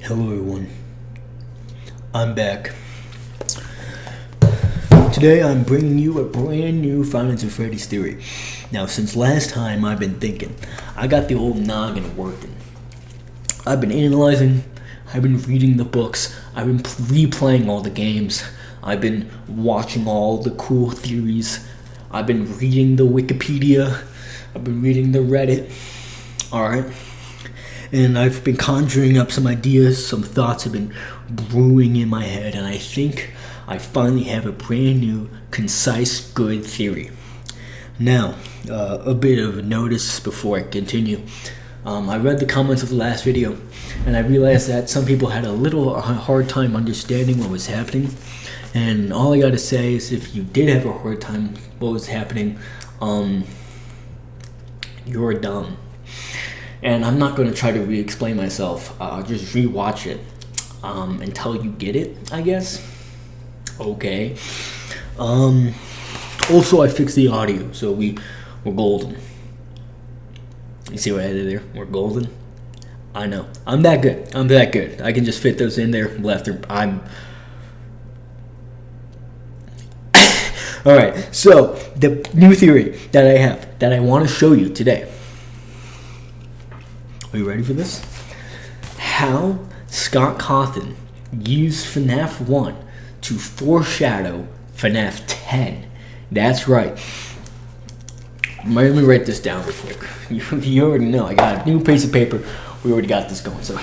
Hello everyone, I'm back. Today I'm bringing you a brand new Five Nights at Freddy's theory. Now since last time I've been thinking, I got the old noggin working. I've been analyzing, I've been reading the books, I've been replaying all the games, I've been watching all the cool theories, I've been reading the Wikipedia, I've been reading the Reddit, alright? And I've been conjuring up some ideas, some thoughts have been brewing in my head, and I think I finally have a brand new, concise, good theory. Now, a bit of a notice before I continue. I read the comments of the last video, and I realized that some people had a little hard time understanding what was happening. And all I gotta say is, if you did have a hard time what was happening, you're dumb. And I'm not going to try to re-explain myself. I'll just re-watch it until you get it, I guess. Okay. Also, I fixed the audio, so we're golden. You see what I did there? We're golden. I know. I'm that good. I can just fit those in there, left or I'm. All right. So the new theory that I have that I want to show you today. Are you ready for this? How Scott Cawthon used FNaF 1 to foreshadow FNaF 10. That's right. Let me write this down real quick. You already know. I got a new piece of paper. We already got this going. So,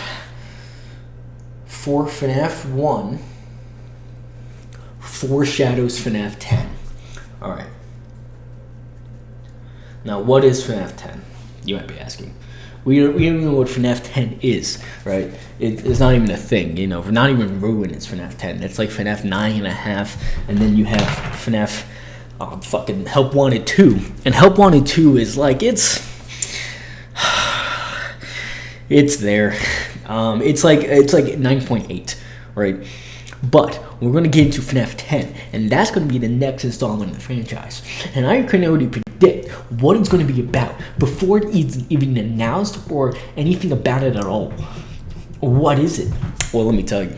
for FNaF 1 foreshadows FNaF 10. Alright. Now, what is FNaF 10? You might be asking. We don't even know what FNaF 10 is, right? It's not even a thing, you know. We're not even ruined. It's FNaF 10. It's like FNaF 9.5, and then you have FNaF fucking Help Wanted 2. And Help Wanted 2 is like, it's there. It's like 9.8, right? But we're going to get into FNaF 10, and that's going to be the next installment of the franchise. And I can already predict what it's going to be about before it's even announced or anything about it at all. What is it? Well, let me tell you.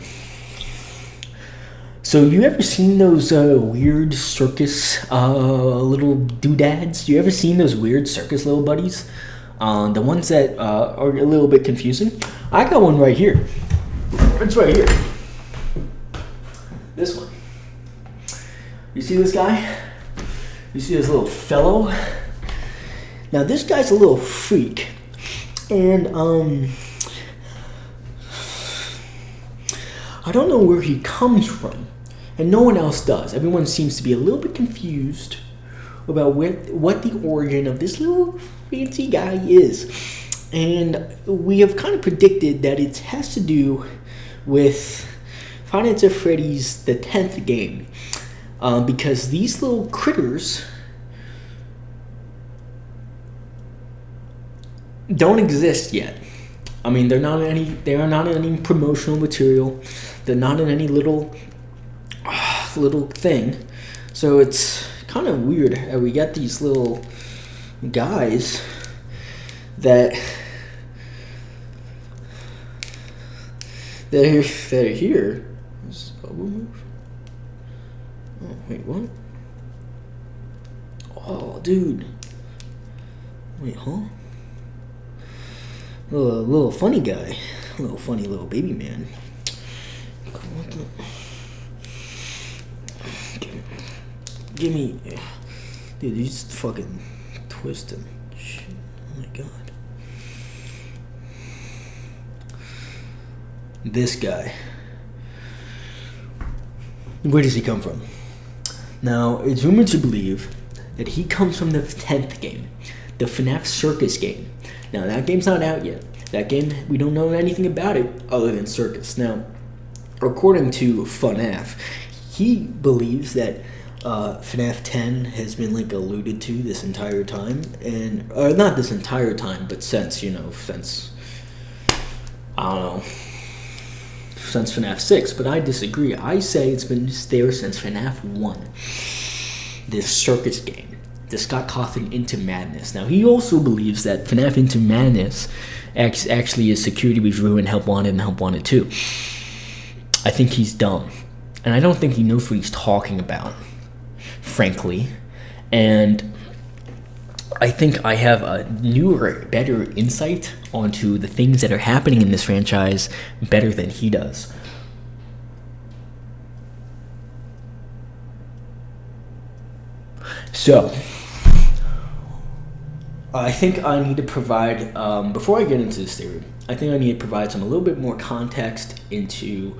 So, you ever seen those weird circus little doodads? You ever seen those weird circus little buddies? The ones that are a little bit confusing? I got one right here. It's right here. This one. You see this guy? You see this little fellow? Now this guy's a little freak. And I don't know where he comes from. And no one else does. Everyone seems to be a little bit confused about what the origin of this little fancy guy is. And we have kind of predicted that it has to do with Five Nights at Freddy's, the 10th game, because these little critters don't exist yet. I mean, they are not in any promotional material. They're not in any little thing. So it's kind of weird how we got these little guys that are here. Move. Oh, wait, what? Oh, dude. Wait, huh? Little funny guy. A little funny little baby man. What the? Give me. Dude, you just fucking twist him. Shit. Oh my god. This guy. Where does he come from? Now, it's rumored to believe that he comes from the 10th game, the FNaF Circus game. Now, that game's not out yet. That game, we don't know anything about it other than Circus. Now, according to FNaF, he believes that FNaF 10 has been like alluded to this entire time, and not this entire time, but since I don't know. Since FNaF 6, but I disagree. I say it's been there since FNaF 1. This Circus game. This got Cawthon Into Madness. Now, he also believes that FNaF Into Madness actually is security review and help wanted and help wanted 2. I think he's dumb, and I don't think he knows what he's talking about, frankly. And I think I have a newer, better insight onto the things that are happening in this franchise better than he does. So, I think I need to provide, before I get into this theory, I think I need to provide a little bit more context into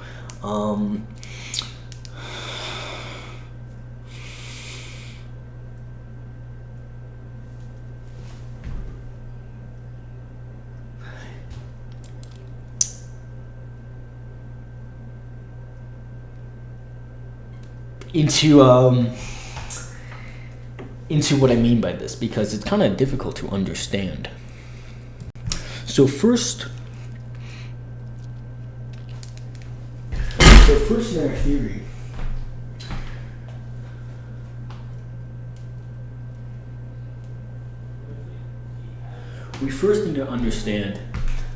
into what I mean by this, because it's kind of difficult to understand. So first in our theory, we first need to understand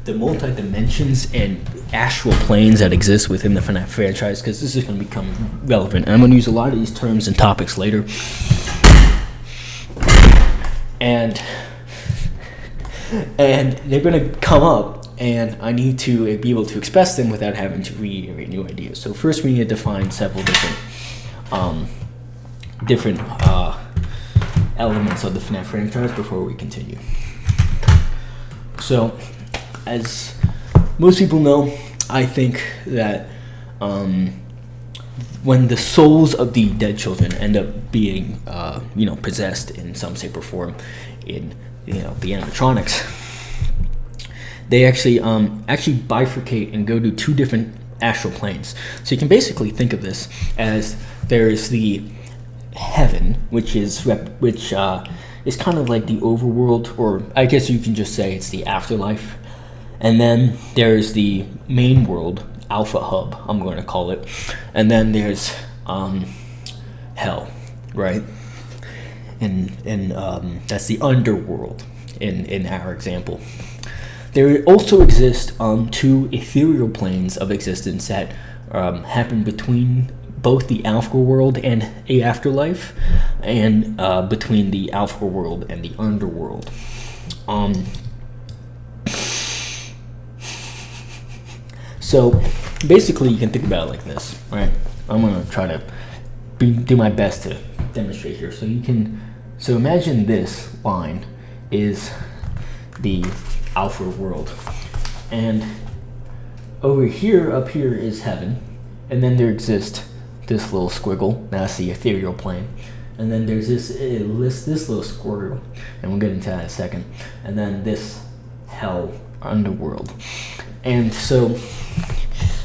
the multi-dimensions and astral planes that exist within the FNaF franchise, because this is going to become relevant. And I'm going to use a lot of these terms and topics later. And they're going to come up, and I need to be able to express them without having to reiterate new ideas. So first we need to define several different elements of the FNaF franchise before we continue. So, as most people know, I think that when the souls of the dead children end up being, possessed in some shape or form in, the animatronics, they actually bifurcate and go to 2 different astral planes. So you can basically think of this as there's the heaven, which is kind of like the overworld, or I guess you can just say it's the afterlife. And then there's the main world, Alpha Hub, I'm going to call it. And then there's hell, right? And that's the underworld in our example. There also exist 2 ethereal planes of existence that happen between both the Alpha world and a afterlife, and between the Alpha world and the underworld. So basically you can think about it like this, right? I'm going to try to do my best to demonstrate here. So imagine this line is the Alpha world, and up here is heaven, and then there exists this little squiggle, that's the ethereal plane, and then there's this little squirrel, and we'll get into that in a second, and then this hell underworld. And so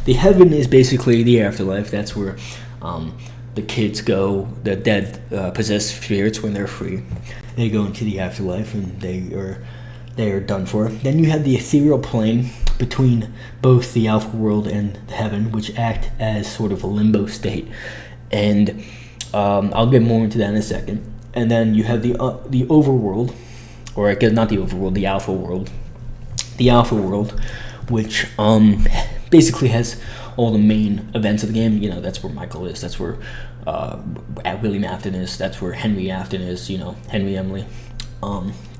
the heaven is basically the afterlife. That's where the kids go, the dead possessed spirits, when they're free. They go into the afterlife and they are done for. Then you have the ethereal plane between both the Alpha world and the heaven, which act as sort of a limbo state. And I'll get more into that in a second. And then you have the overworld, or I guess not the overworld, the Alpha world. The Alpha world, which basically has all the main events of the game. That's where Michael is. That's where William Afton is. That's where Henry Afton is. Henry Emily.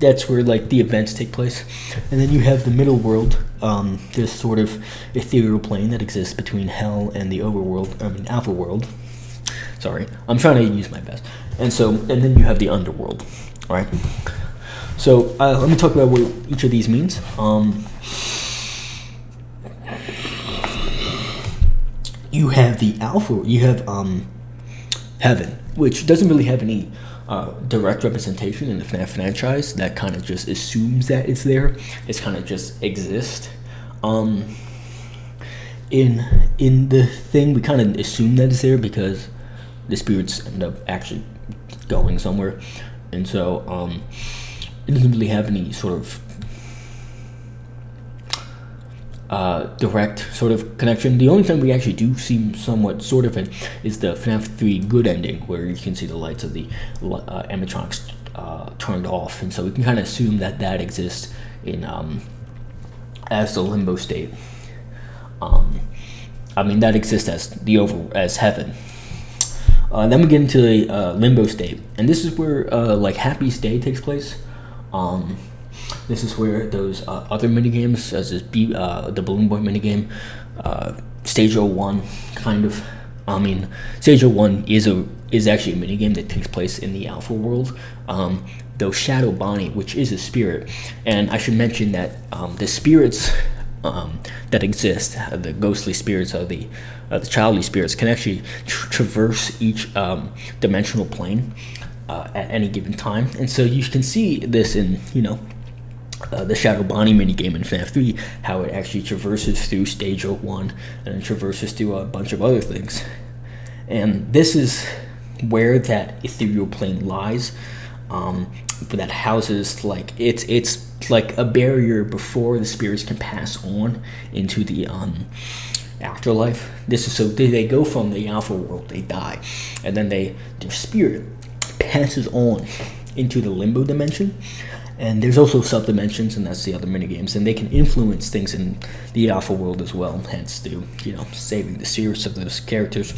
That's where the events take place. And then you have the middle world, this sort of ethereal plane that exists between hell and the Alpha world. Sorry, I'm trying to use my best. And then you have the underworld, right? So let me talk about what each of these means. You have the Alpha. You have heaven, which doesn't really have any direct representation in the FNaF franchise. That kind of just assumes that it's there. It's kind of just exists. In the thing, we kind of assume that it's there because the spirits end up actually going somewhere, and so it doesn't really have any sort of direct sort of connection. The only time we actually do see somewhat sort of it is the FNaF 3 good ending, where you can see the lights of the animatronics turned off, and so we can kind of assume that exists in as the limbo state. I mean, that exists as heaven. Then we get into the limbo state, and this is where like Happy's Day takes place. This is where those other minigames, such as the Balloon Boy minigame, Stage 01, kind of. I mean, Stage 01 is actually a minigame that takes place in the Alpha World. Though Shadow Bonnie, which is a spirit, and I should mention that the spirits that exist, the ghostly spirits of the childly spirits, can actually traverse each dimensional plane at any given time, and so you can see this in the Shadow Bonnie minigame in FNaF 3, how it actually traverses through Stage 01 and then traverses through a bunch of other things. And this is where that ethereal plane lies, that houses, like, it's like a barrier before the spirits can pass on into the afterlife. This is so they go from the Alpha World, they die, and then their spirit passes on into the limbo dimension. And there's also sub-dimensions, and that's the other minigames, and they can influence things in the Alpha World as well, hence through, saving the spirits of those characters.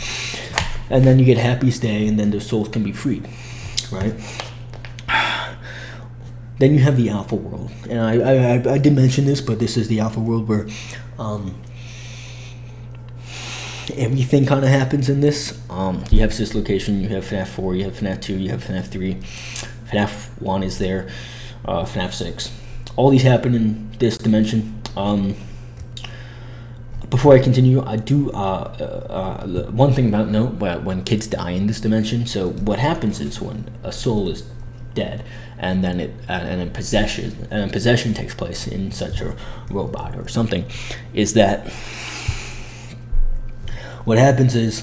And then you get Happy's Day, and then their souls can be freed, right? Then you have the Alpha World, and I did mention this, but this is the Alpha World where everything kind of happens in this. You have this location, you have FNaF 4, you have FNaF 2, you have FNaF 3, FNaF 1 is there. FNaF 6. All these happen in this dimension. Before I continue, I do one thing about note: when kids die in this dimension. So what happens is when a soul is dead, and then possession takes place in such a robot or something, is that what happens is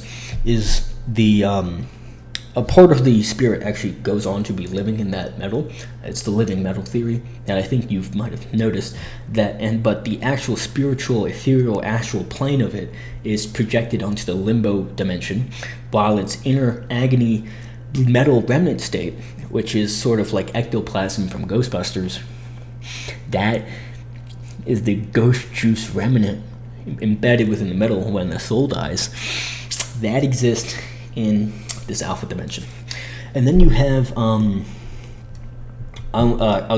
the a part of the spirit actually goes on to be living in that metal. It's the living metal theory, and I think you might have noticed that. But the actual spiritual, ethereal, astral plane of it is projected onto the limbo dimension, while its inner agony metal remnant state, which is sort of like ectoplasm from Ghostbusters, that is the ghost juice remnant embedded within the metal when the soul dies. That exists in this alpha dimension. And then you have I'll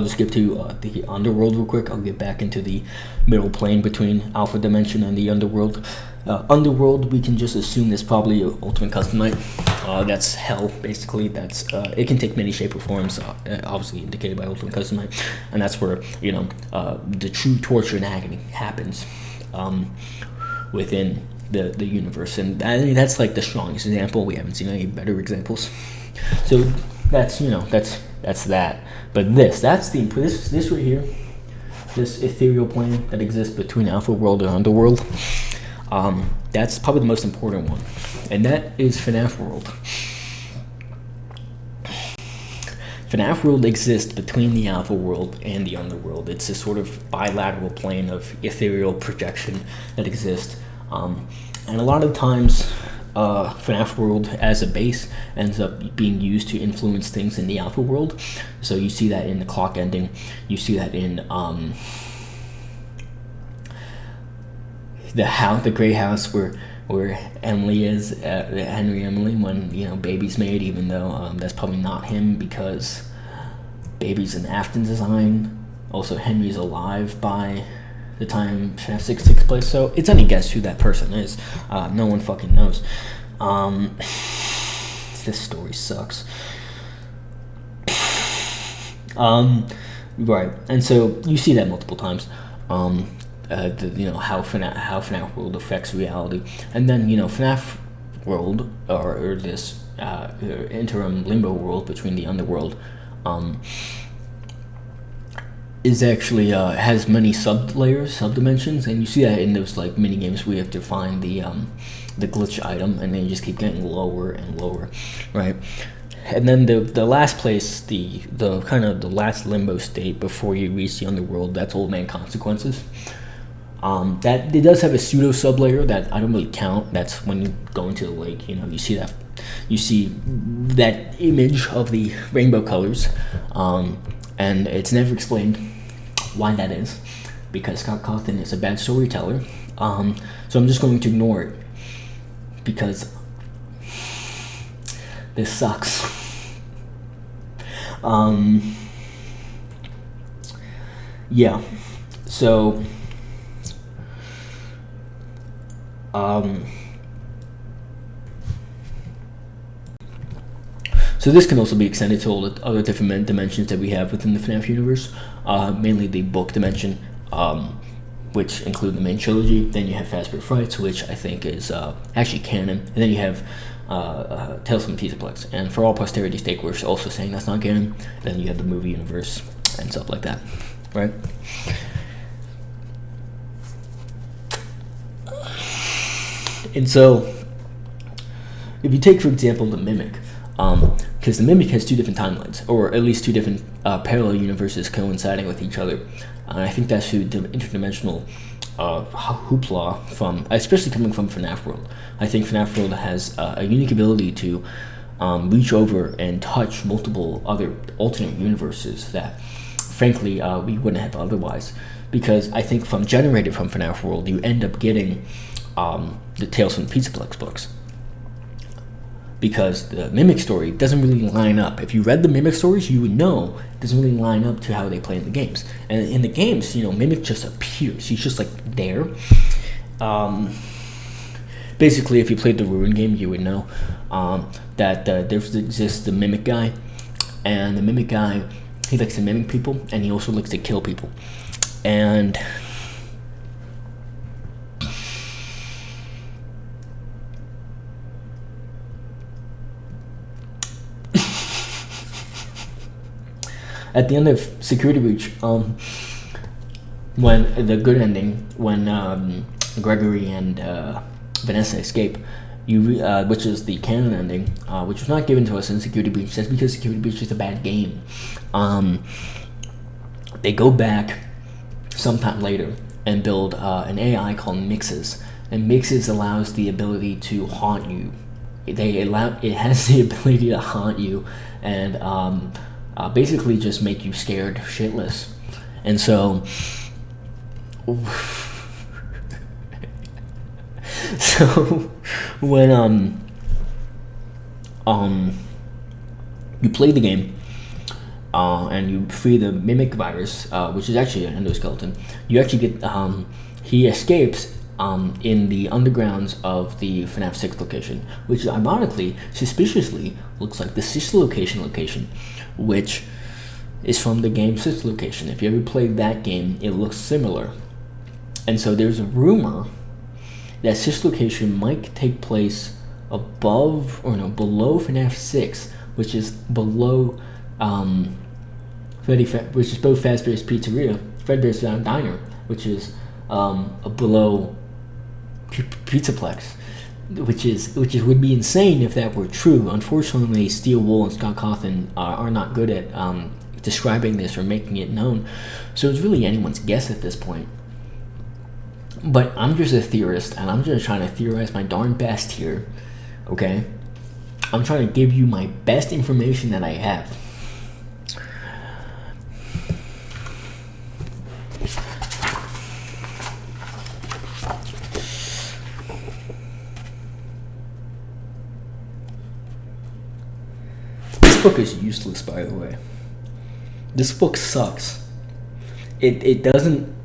just skip to the underworld real quick. I'll get back into the middle plane between alpha dimension and the underworld. Underworld, we can just assume there's probably ultimate custom night. That's hell, basically. That's it can take many shape or forms, obviously indicated by ultimate custom night, and that's where the true torture and agony happens within the universe, and I think that's like the strongest example. We haven't seen any better examples. So that's that's that. But this right here, this ethereal plane that exists between Alpha World and Underworld, that's probably the most important one, and that is FNaF World. FNaF World exists between the Alpha World and the Underworld. It's a sort of bilateral plane of ethereal projection that exists. And a lot of times, FNaF World as a base ends up being used to influence things in the Alpha World. So you see that in the clock ending. You see that in the gray house where Emily is, Henry Emily, when baby's made, even though that's probably not him because baby's an Afton design. Also, Henry's alive by the time FNaF 6 takes place, so it's any guess who that person is. No one fucking knows. This story sucks. Right, and so you see that multiple times. How FNaF World affects reality, and then FNaF World or this interim limbo world between the underworld. Is actually has many sub-dimensions, and you see that in those like mini games where you have to find the glitch item, and then you just keep getting lower and lower, right? And then the last place, the kind of the last limbo state before you reach the underworld, that's Old Man Consequences. That it does have a pseudo sublayer that I don't really count. That's when you go into the lake, you see that image of the rainbow colors, and it's never explained why that is. because Scott Cawthon is a bad storyteller. So I'm just going to ignore it because this sucks. Yeah. So so this can also be extended to all the other different dimensions that we have within the FNaF universe, mainly the book dimension, which include the main trilogy. Then you have Fazbear Frights, which I think is actually canon, and then you have Tales from the Pizzaplex. And for all posterity's sake, we're also saying that's not canon. Then you have the movie universe and stuff like that, right? And so, if you take, for example, the Mimic, because the Mimic has two different timelines, or at least two different parallel universes coinciding with each other. And I think that's through interdimensional hoopla from, especially coming from FNaF World. I think FNaF World has a unique ability to reach over and touch multiple other alternate universes that, frankly, we wouldn't have otherwise. Because I think generated from FNaF World, you end up getting the Tales from the Pizzaplex books. Because the Mimic story doesn't really line up. If you read the Mimic stories, you would know it doesn't really line up to how they play in the games. And in the games, Mimic just appears. He's just like there. Basically, if you played the Ruin game, you would know that there exists the Mimic guy. And the Mimic guy, he likes to mimic people, and he also likes to kill people. And at the end of Security Breach, when the good ending, when Gregory and Vanessa escape, which is the canon ending, which was not given to us in Security Breach. That's because Security Breach is a bad game. They go back sometime later and build an AI called Mixes, and Mixes allows the ability to haunt you. It has the ability to haunt you and basically just make you scared shitless. And so when you play the game and you free the Mimic virus, which is actually an endoskeleton, you actually get he escapes in the undergrounds of the FNaF 6 location, which ironically, suspiciously, looks like the sister location, which is from the game 6 location. If you ever played that game, it looks similar. And so there's a rumor that sister location might take place below FNaF 6, which is below which is both Fazbear's Pizzeria, Fredbear's Diner, which is below Pizzaplex, which would be insane if that were true. Unfortunately, Steel Wool and Scott Cawthon are not good at describing this or making it known, so it's really anyone's guess at this point. But I'm just a theorist, and I'm just trying to theorize my darn best here, okay? I'm trying to give you my best information that I have. This book is useless, by the way. This book sucks. It doesn't...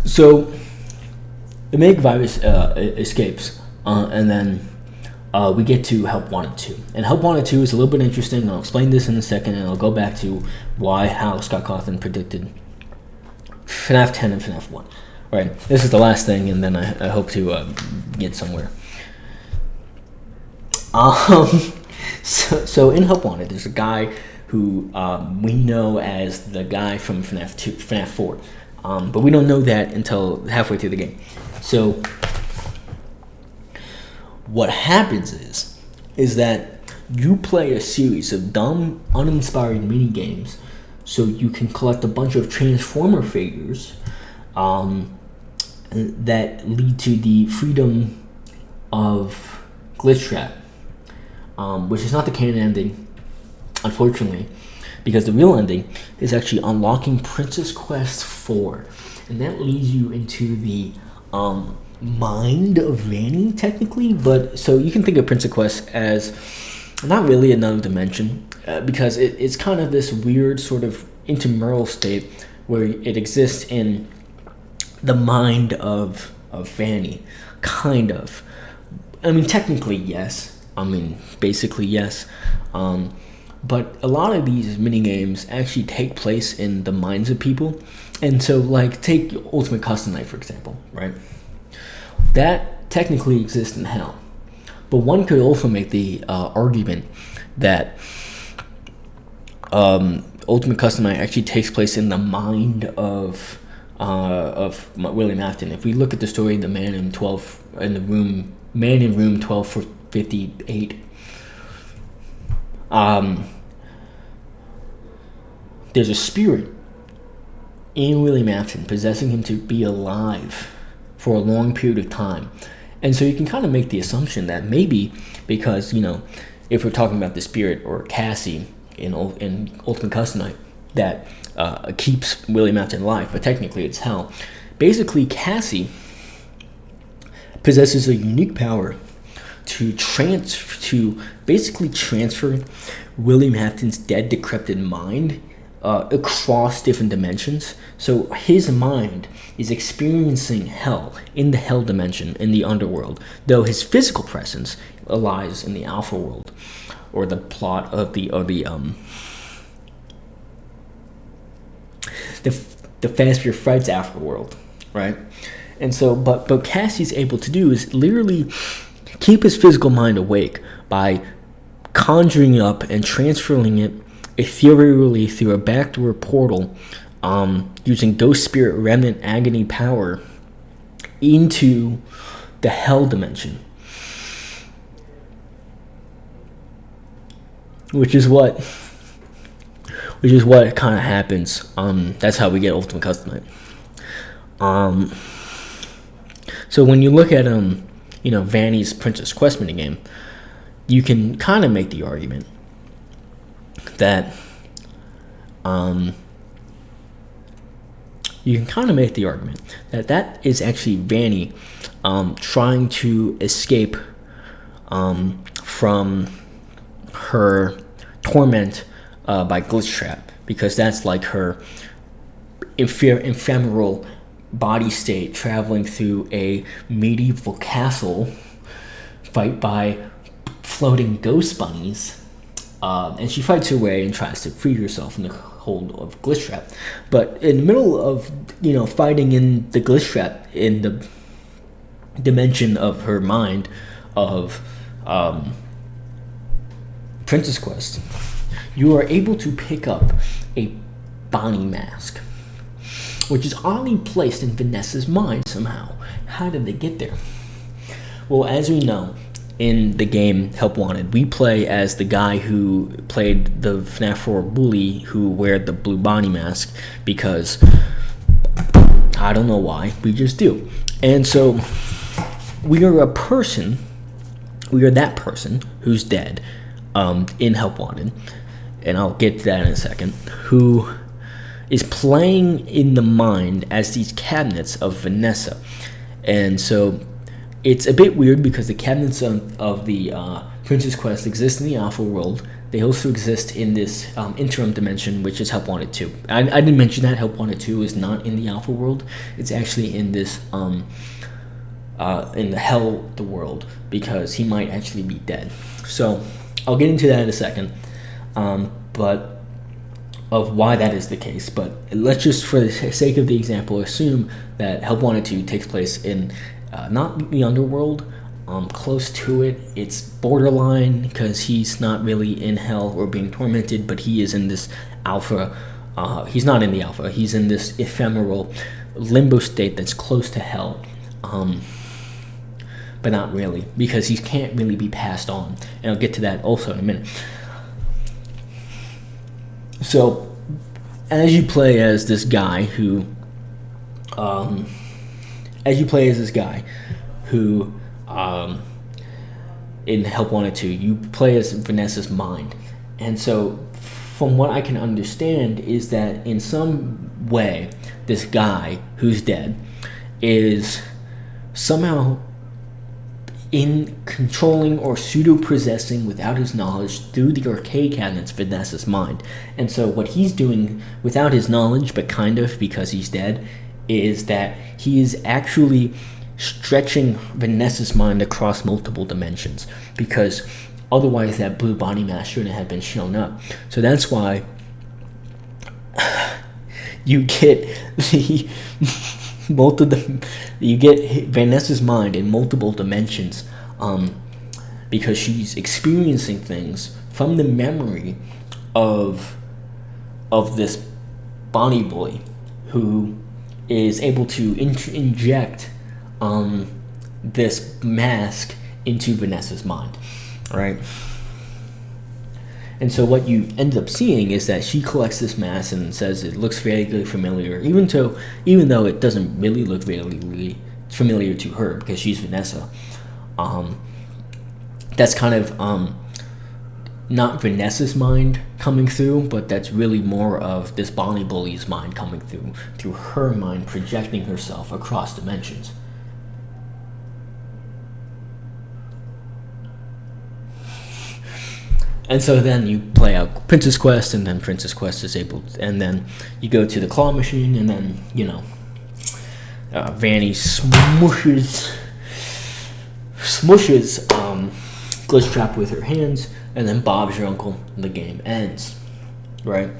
So, the Meg virus escapes, and then we get to Help Wanted 2. And Help Wanted 2 is a little bit interesting, and I'll explain this in a second, and I'll go back to how Scott Cawthon predicted FNaF 10 and FNaF 1. Alright, this is the last thing, and then I hope to get somewhere. So in Help Wanted, there's a guy who we know as the guy from FNaF 4. But we don't know that until halfway through the game. So what happens is that you play a series of dumb, uninspired mini games, so you can collect a bunch of Transformer figures that lead to the Freedom of Glitch Trap, which is not the canon ending, unfortunately, because the real ending is actually unlocking Princess Quest 4, and that leads you into the mind of Vanny, technically. But so you can think of Princess Quest as not really another dimension, because it's kind of this weird sort of intramural state where it exists in the mind of Vanny, kind of. I mean, technically, yes. I mean, basically, yes. But a lot of these mini games actually take place in the minds of people. And so, like, take Ultimate Custom Night, for example, right? That technically exists in hell. But one could also make the argument that Ultimate Custom Night actually takes place in the mind of William Afton. If we look at the story, the man in room 1258, there's a spirit in William Afton possessing him to be alive for a long period of time. And so you can kind of make the assumption that maybe because, if we're talking about the spirit or Cassie in Ultimate Custom Night, that keeps William Afton alive, but technically it's hell. Basically, Cassie possesses a unique power to basically transfer William Afton's dead, decrepit mind across different dimensions. So his mind is experiencing hell in the hell dimension, in the underworld, though his physical presence lies in the alpha world, or the plot of the Fast Fear Frights alpha world, right? And so, but Cassie's able to do is literally keep his physical mind awake by conjuring up and transferring it ethereally through a backdoor portal, using Ghost Spirit Remnant Agony power into the hell dimension, which is what kind of happens. That's how we get Ultimate Custom Night. So when you look at Vanny's Princess Quest minigame, you can kind of make the argument that that is actually Vanny trying to escape from her torment by Glitch Trap, because that's like her ephemeral body state traveling through a medieval castle fight by floating ghost bunnies, and she fights her way and tries to free herself from the hold of Glitch Trap. But in the middle of fighting in the Glitch Trap, in the dimension of her mind of Princess Quest, you are able to pick up a Bonnie mask, which is oddly placed in Vanessa's mind somehow. How did they get there? Well, as we know, in the game Help Wanted, we play as the guy who played the FNaF World bully who wear the blue Bonnie mask, because I don't know why, we just do. And so we are that person who's dead in Help Wanted, and I'll get to that in a second, who is playing in the mind as these cabinets of Vanessa. And so it's a bit weird because the cabinets of the Princess Quest exist in the alpha world. They also exist in this interim dimension, which is Help Wanted 2. I didn't mention that Help Wanted 2 is not in the alpha world. It's actually in this in the hell the world, because he might actually be dead. So I'll get into that in a second, but of why that is the case. But let's just, for the sake of the example, assume that Help Wanted 2 takes place in not the underworld, close to it. It's borderline, because he's not really in hell or being tormented, but he is in this alpha. He's not in the alpha. He's in this ephemeral limbo state that's close to hell, but not really, because he can't really be passed on. And I'll get to that also in a minute. So, as you play as this guy who, in Help Wanted 2, you play as Vanessa's mind. And so from what I can understand is that in some way, this guy who's dead is somehow in controlling or pseudo-possessing without his knowledge through the arcade cabinets Vanessa's mind. And so what he's doing without his knowledge, but kind of because he's dead, is that he is actually stretching Vanessa's mind across multiple dimensions, because otherwise that blue body mass shouldn't have been shown up. So that's why you get the you get Vanessa's mind in multiple dimensions, because she's experiencing things from the memory of this Bonnie boy who is able to inject this mask into Vanessa's mind, right? And so what you end up seeing is that she collects this mask and says it looks vaguely familiar, even though it doesn't really look vaguely familiar to her because she's Vanessa. That's kind of not Vanessa's mind coming through, but that's really more of this Bonnie bully's mind coming through her mind, projecting herself across dimensions. And so then you play out Princess Quest, and then Princess Quest is able, and then you go to the claw machine, and then, Vanny smushes Glitch Trap with her hands, and then Bob's your uncle, and the game ends, right?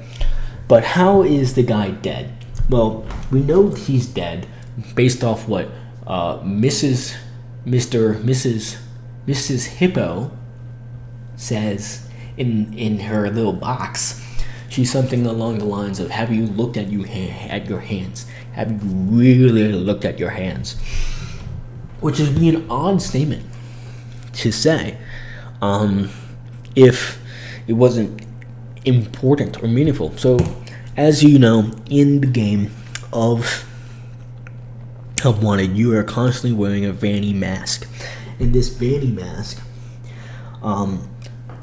But how is the guy dead? Well, we know he's dead based off what Mrs. Hippo says in her little box. She's something along the lines of, have you looked at your hands? Have you really looked at your hands? Which would be an odd statement to say if it wasn't important or meaningful. So, as you know, in the game of Help Wanted, you are constantly wearing a Vanny mask. And this Vanny mask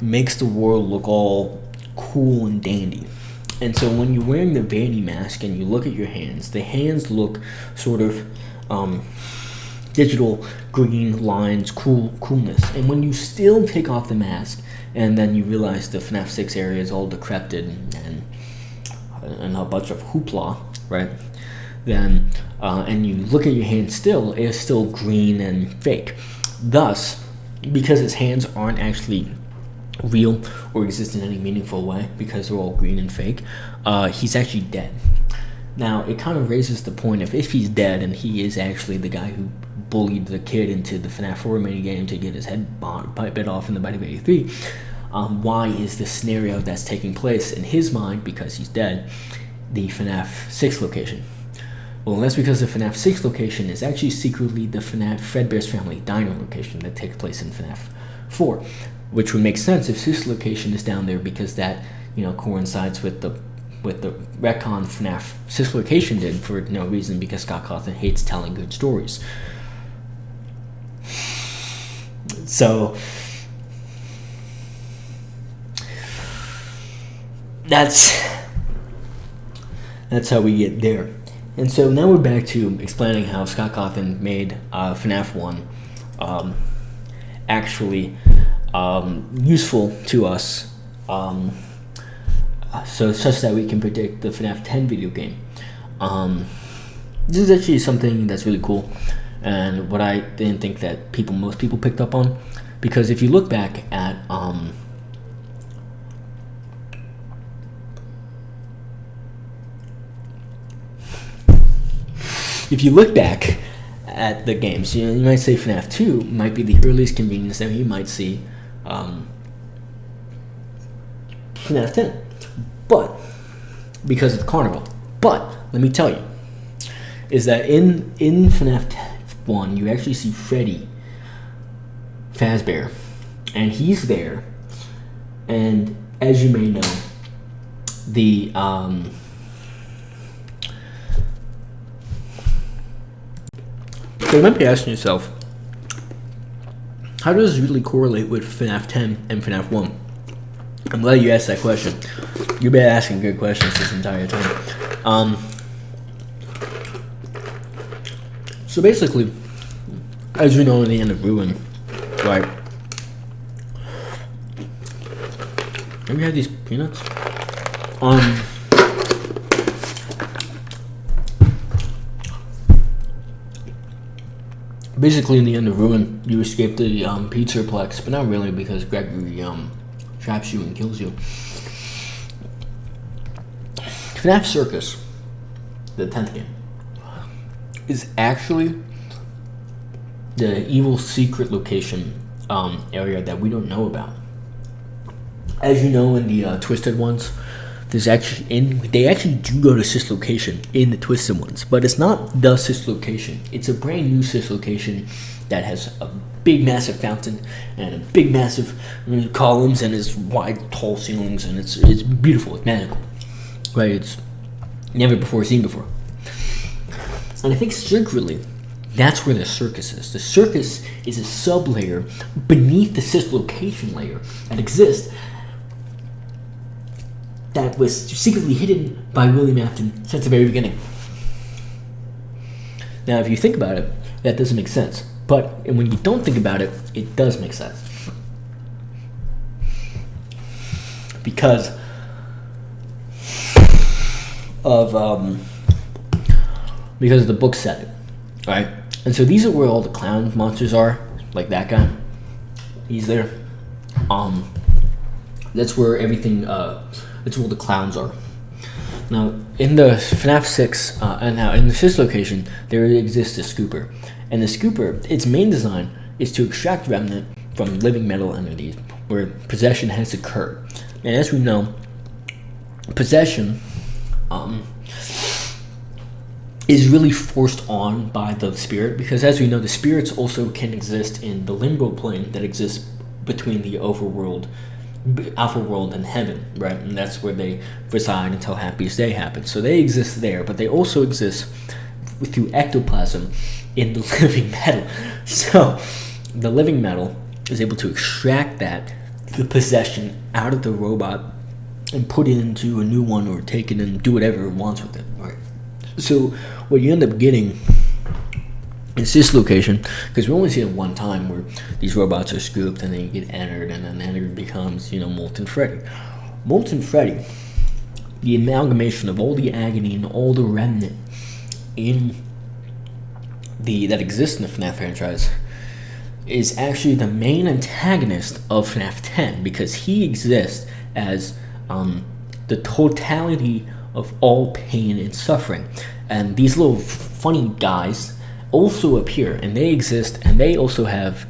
makes the world look all cool and dandy. And so when you're wearing the Vanny mask and you look at your hands, the hands look sort of digital green lines, coolness. And when you still take off the mask and then you realize the FNAF 6 area is all decrepit and a bunch of hoopla, right? Then and you look at your hands still, it's still green and fake. Thus, because his hands aren't actually real or exist in any meaningful way because they're all green and fake, he's actually dead. Now, it kind of raises the point of, if he's dead and he is actually the guy who bullied the kid into the FNAF 4 minigame to get his head bit off in the Bite of 83, why is this scenario that's taking place in his mind, because he's dead, the FNAF 6 location? Well, that's because the FNAF 6 location is actually secretly the FNAF Fredbear's Family Diner location that takes place in FNAF 4, which would make sense if this location is down there, because that, coincides with the retcon FNAF 6 location did for no reason, because Scott Cawthon hates telling good stories. So that's how we get there. And so now we're back to explaining how Scott Cawthon made FNAF 1 actually useful to us, so such that we can predict the FNAF 10 video game. This is actually something that's really cool, and what I didn't think that most people picked up on, because if you look back at the games, you might say FNAF 2 might be the earliest convenience that you might see FNAF 10, but because of the carnival. But let me tell you, is that in FNAF 1 you actually see Freddy Fazbear, and he's there, and as you may know, the so you might be asking yourself, how does this really correlate with FNaF 10 and FNaF 1? I'm glad you asked that question. You've been asking good questions this entire time. So basically, as you know, in the end of Ruin, right? Have you had these peanuts? Basically, in the end of Ruin, you escape the Pizzaplex, but not really, because Gregory traps you and kills you. FNaF Circus, the 10th game, is actually the evil secret location area that we don't know about. As you know, in the Twisted ones, they actually do go to Sis location in the Twisted ones, but it's not the Sis location. It's a brand new Sis location that has a big massive fountain and a big massive columns and it's wide tall ceilings, and it's beautiful. It's magical, right? It's never before seen before. And I think secretly that's where the Circus is. The Circus is a sub layer beneath the Sis location layer that exists, that was secretly hidden by William Afton since the very beginning. Now, if you think about it, that doesn't make sense. But when you don't think about it, it does make sense. Because of the book setting, right? And so these are where all the clown monsters are, like that guy. He's there. That's where everything. That's where the clowns are. Now, in the FNaF 6, and now in the Sis location, there exists a scooper. And the scooper, its main design is to extract remnant from living metal entities where possession has occurred. And as we know, possession is really forced on by the spirit, because as we know, the spirits also can exist in the limbo plane that exists between the overworld, Alpha World, and heaven, right? And that's where they reside until Happiest Day happens. So they exist there, but they also exist through ectoplasm in the living metal. So the living metal is able to extract the possession out of the robot and put it into a new one, or take it and do whatever it wants with it, right? So what you end up getting is this location, because we only see it one time where these robots are scooped and they get entered, and then entered becomes, Molten Freddy. Molten Freddy, the amalgamation of all the agony and all the remnant that exists in the FNaF franchise, is actually the main antagonist of FNaF 10, because he exists as the totality of all pain and suffering. And these little funny guys also appear, and they exist, and they also have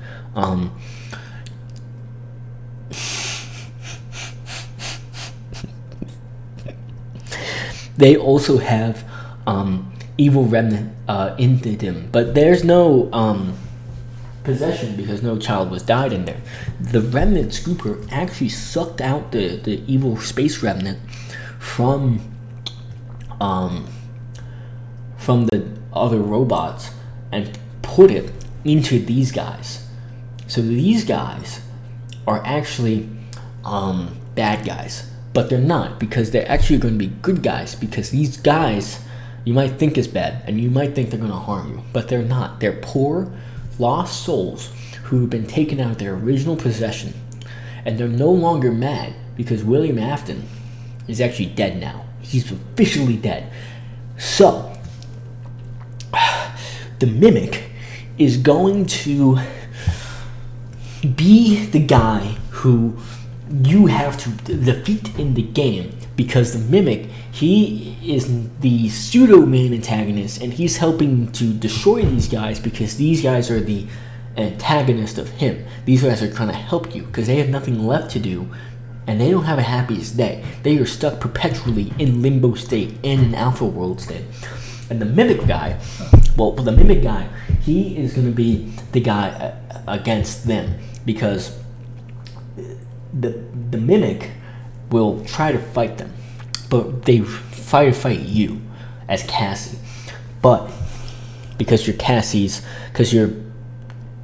evil remnant into them, but there's no possession because no child was died in there. The remnant scooper actually sucked out the evil space remnant from the other robots and put it into these guys. So these guys are actually bad guys, but they're not, because they're actually going to be good guys, because these guys you might think is bad and you might think they're going to harm you, but they're not. They're poor, lost souls who have been taken out of their original possession, and they're no longer mad because William Afton is actually dead now. He's officially dead. So the Mimic is going to be the guy who you have to defeat in the game, because the Mimic, he is the pseudo main antagonist, and he's helping to destroy these guys because these guys are the antagonist of him. These guys are trying to help you because they have nothing left to do, and they don't have a happiest day. They are stuck perpetually in limbo state and in Alpha World state. And the Mimic guy, the Mimic guy, he is going to be the guy against them, because the Mimic will try to fight them, but they fight you as Cassie. But because you're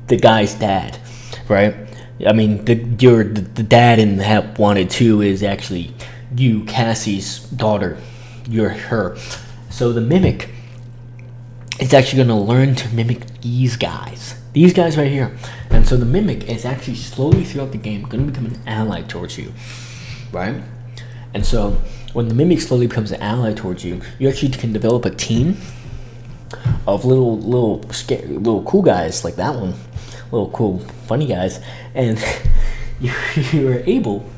the guy's dad, right? I mean, the dad in FNaF 1 and 2 is actually you, Cassie's daughter. You're her. So the mimic is actually going to learn to mimic these guys right here. And so the mimic is actually slowly throughout the game going to become an ally towards you, right? And so when the mimic slowly becomes an ally towards you, you actually can develop a team of little cool guys like that one, little cool funny guys, and you're able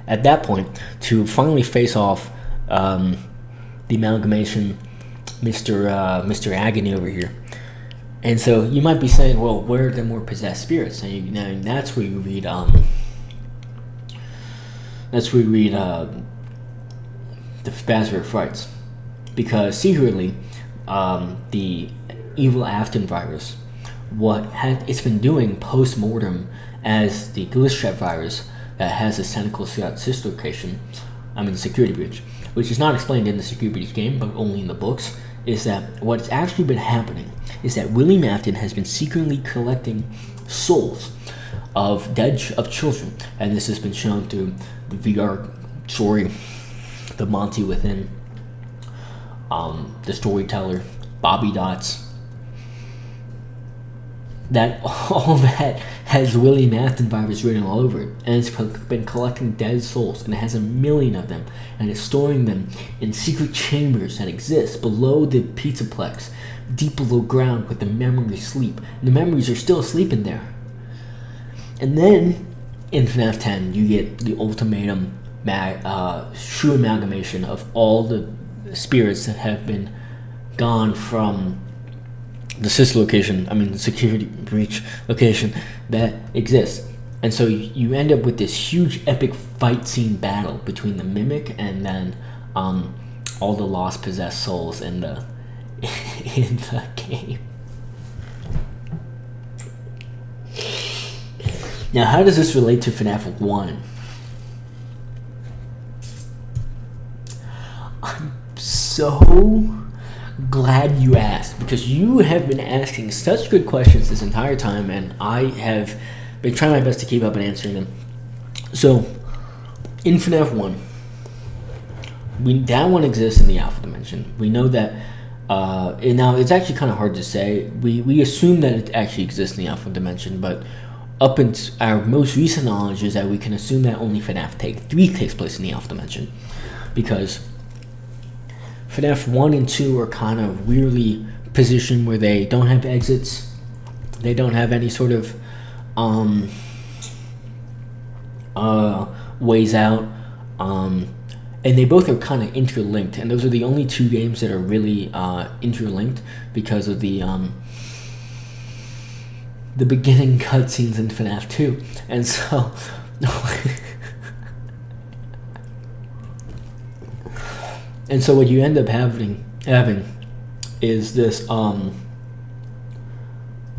at that point to finally face off the amalgamation, Mr. Agony over here. And so you might be saying, well, where are the more possessed spirits? And that's where you read the Spasmodic Frights, because secretly the evil Afton virus, it's been doing post-mortem as the Glitchtrap virus that has its tentacles throughout sister location, security breach, which is not explained in the security breach game but only in the books, is that what's actually been happening is that Willie Afton has been secretly collecting souls of children, and this has been shown through the VR story, the Monty Within, the Storyteller, Bobby Dots. That all that has Willie Afton virus written all over it, and it's been collecting dead souls, and it has 1 million of them, and it's storing them in secret chambers that exist below the Pizzaplex, deep below ground, where the memories sleep. And the memories are still asleep in there. And then in FNaF 10, you get the ultimatum, true amalgamation of all the spirits that have been gone from the sister location, the security breach location that exists. And so you end up with this huge epic fight scene battle between the mimic and then all the lost possessed souls in the game. Now, how does this relate to FNaF 1? I'm so glad you asked, because you have been asking such good questions this entire time, and I have been trying my best to keep up and answering them. So, in FNaF 1, that one exists in the Alpha Dimension. We know that, now it's actually kind of hard to say. We assume that it actually exists in the Alpha Dimension, but up until our most recent knowledge is that we can assume that only FNaF 3 takes place in the Alpha Dimension, because FNaF 1 and 2 are kind of weirdly positioned where they don't have exits. They don't have any sort of ways out. And they both are kind of interlinked. And those are the only 2 games that are really interlinked because of the beginning cutscenes in FNaF 2. And so and so what you end up having is this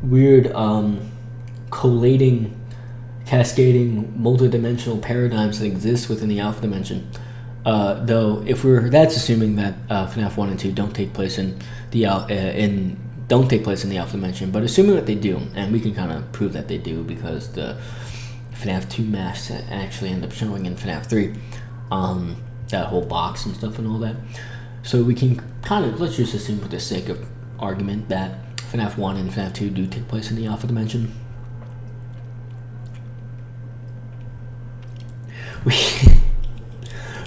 weird collating, cascading, multi-dimensional paradigms that exist within the Alpha Dimension. Though that's assuming that FNaF 1 and 2 don't take place in the Alpha Dimension, but assuming that they do, and we can kind of prove that they do because the FNaF 2 masks actually end up showing in FNaF 3. That whole box and stuff and all that. So we can let's just assume for the sake of argument that FNaF 1 and FNaF 2 do take place in the Alpha Dimension.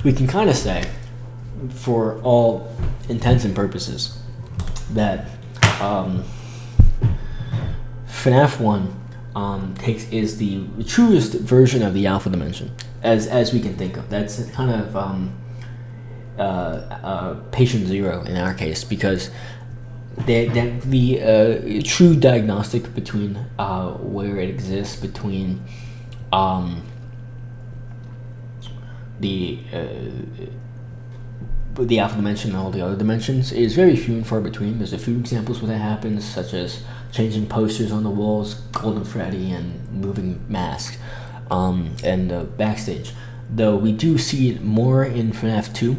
We can kind of say, for all intents and purposes, that FNaF 1 is the truest version of the Alpha Dimension, as we can think of. That's kind of patient zero in our case, because the true diagnostic between where it exists between the Alpha Dimension and all the other dimensions is very few and far between. There's a few examples where that happens, such as changing posters on the walls, Golden Freddy, and moving masks, and backstage. Though we do see it more in FNaF 2,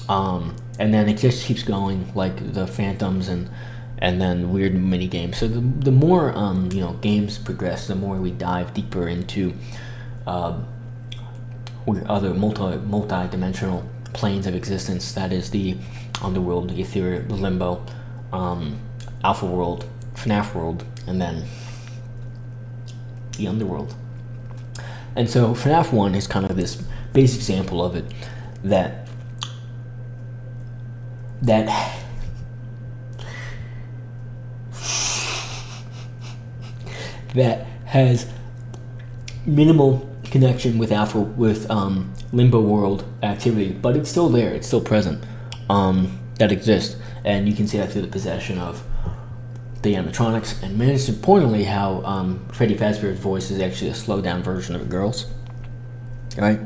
and then it just keeps going, like the Phantoms and and then weird mini games. So the more games progress, the more we dive deeper into other multi-dimensional planes of existence. That is the underworld, the ethereal, the limbo, Alpha World, FNaF World, and then the underworld. And so FNaF 1 is kind of this base example of it that has minimal connection with Limbo World activity, but it's still there, it's still present, that exists, and you can see that through the possession of the animatronics, and most importantly, how Freddy Fazbear's voice is actually a slowed down version of a girl's, right?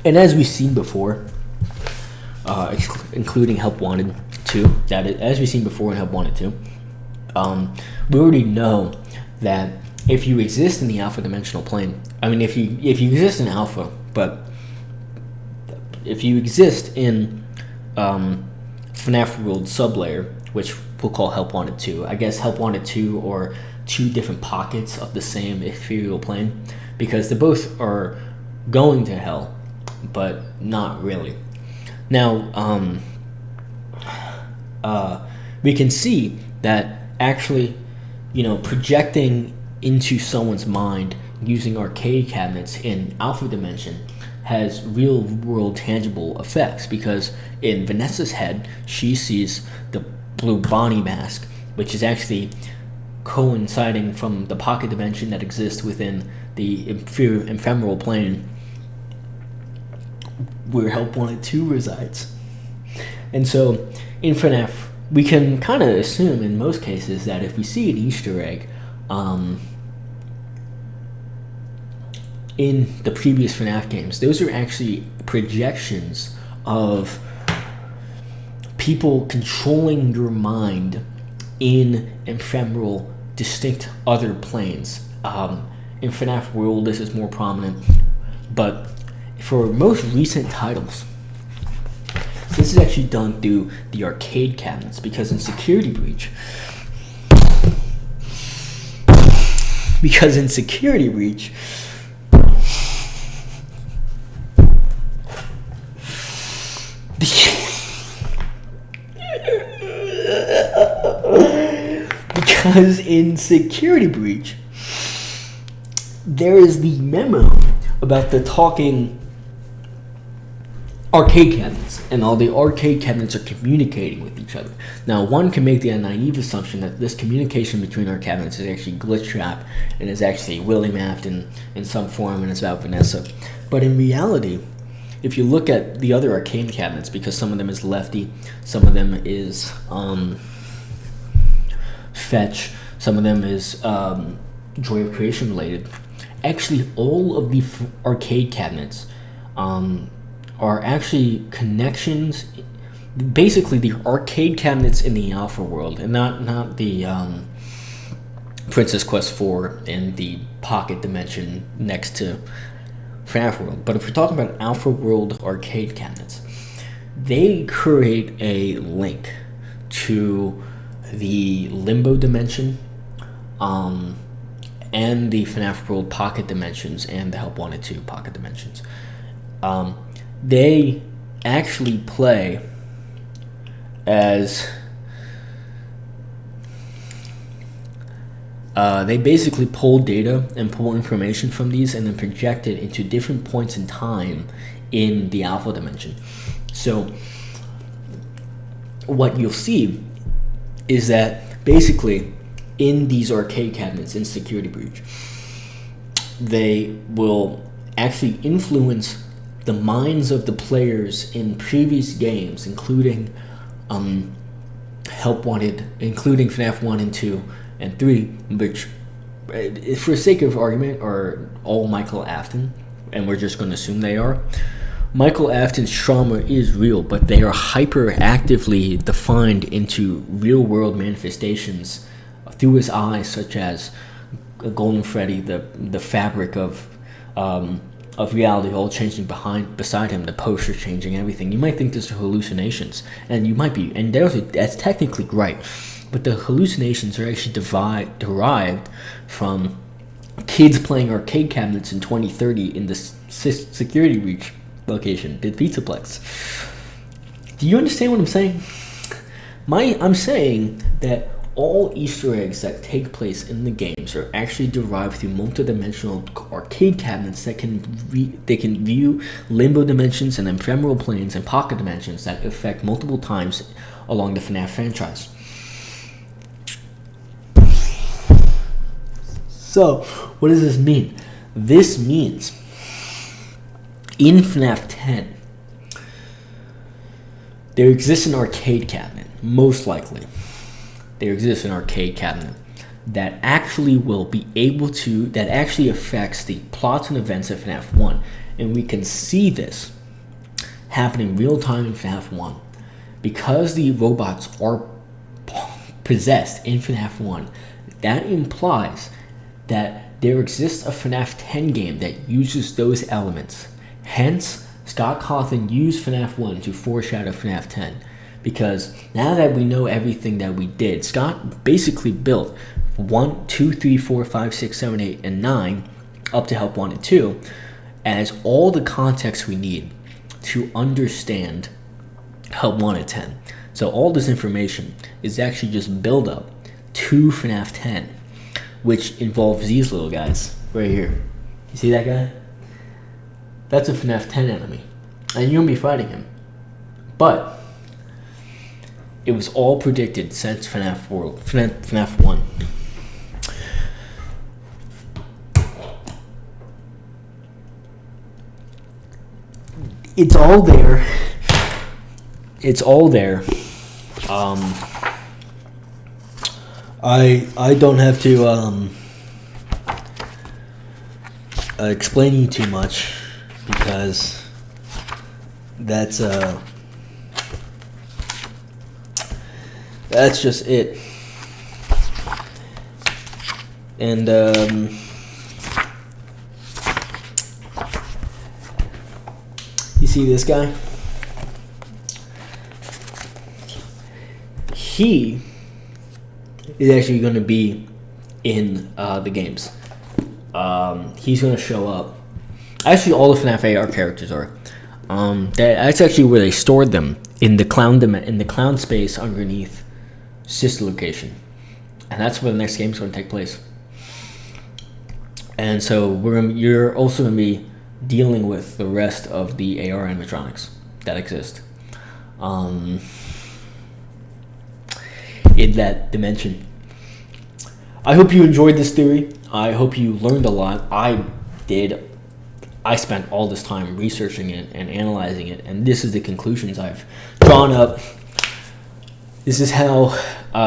And as we've seen before, including Help Wanted 2, as we've seen before in Help Wanted 2, we already know that if you exist in the alpha dimensional plane, I mean, if you exist in alpha, but if you exist in FNaF World sublayer, which we'll call Help Wanted 2, I guess Help Wanted 2 or two different pockets of the same ethereal plane, because they both are going to hell, but not really. Now, we can see that actually, projecting into someone's mind using arcade cabinets in alpha dimension has real world tangible effects, because in Vanessa's head she sees the blue Bonnie mask, which is actually coinciding from the pocket dimension that exists within the ephemeral plane where Help Wanted 2 resides. And so in FNaF we can kind of assume in most cases that if we see an Easter egg in the previous FNaF games, those are actually projections of people controlling your mind in ephemeral, distinct other planes. In FNaF World, this is more prominent, but for most recent titles, this is actually done through the arcade cabinets, because in Security Breach, there is the memo about the talking arcade cabinets, and all the arcade cabinets are communicating with each other. Now, one can make the naive assumption that this communication between our cabinets is actually glitch trap and is actually willy mapped in some form, and it's about Vanessa. But in reality, if you look at the other arcade cabinets, because some of them is Lefty, some of them is Fetch, some of them is Joy of Creation related, actually all of the arcade cabinets are actually connections, basically the arcade cabinets in the Alpha World, and not the Princess Quest 4 and the pocket dimension next to FNaF World. But if we're talking about Alpha World arcade cabinets, they create a link to the Limbo dimension, and the FNaF World pocket dimensions, and the Help Wanted 2 pocket dimensions. They actually play as they basically pull data and pull information from these and then project it into different points in time in the alpha dimension. So what you'll see is that basically in these arcade cabinets in Security Breach, they will actually influence the minds of the players in previous games, including Help Wanted, including FNaF 1 and 2 and 3, which, for the sake of argument, are all Michael Afton, and we're just going to assume they are. Michael Afton's trauma is real, but they are hyperactively defined into real-world manifestations through his eyes, such as Golden Freddy, the fabric of of reality all changing beside him, the poster changing, everything. You might think these are hallucinations, and you might be, and that's technically right, but the hallucinations are actually derived from kids playing arcade cabinets in 2030 in the security breach location, the Pizzaplex. Do you understand what I'm saying? I'm saying that all Easter eggs that take place in the games are actually derived through multidimensional arcade cabinets that can view limbo dimensions and ephemeral planes and pocket dimensions that affect multiple times along the FNaF franchise. So, what does this mean? This means in FNaF 10, there exists an arcade cabinet, most likely. There exists an arcade cabinet that actually that actually affects the plots and events of FNaF 1. And we can see this happening real time in FNaF 1. Because the robots are possessed in FNaF 1, that implies that there exists a FNaF 10 game that uses those elements. Hence, Scott Cawthon used FNaF 1 to foreshadow FNaF 10. Because now that we know everything that we did, Scott basically built 1, 2, 3, 4, 5, 6, 7, 8, and 9 up to help 1 and 2 as all the context we need to understand help 1 and 10. So all this information is actually just build up to FNaF 10, which involves these little guys right here. You see that guy? That's a FNaF 10 enemy, and you'll be fighting him. But it was all predicted since FNaF World, FNaF 1. It's all there. It's all there. I don't have to explain you too much because that's just it. And you see this guy? He is actually going to be in the games. He's going to show up. Actually, all the FNaF AR characters are. That's actually where they stored them in the clown space underneath sister location, and that's where the next game is going to take place. And so you're also going to be dealing with the rest of the AR animatronics that exist in that dimension. I hope you enjoyed this theory. I hope you learned a lot. I did. I spent all this time researching it and analyzing it, and this is the conclusions I've drawn up. This is how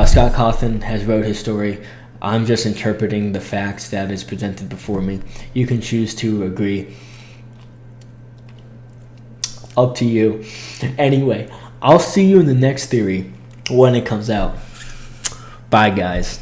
Scott Cawthon has wrote his story. I'm just interpreting the facts that is presented before me. You can choose to agree. Up to you. Anyway, I'll see you in the next theory when it comes out. Bye, guys.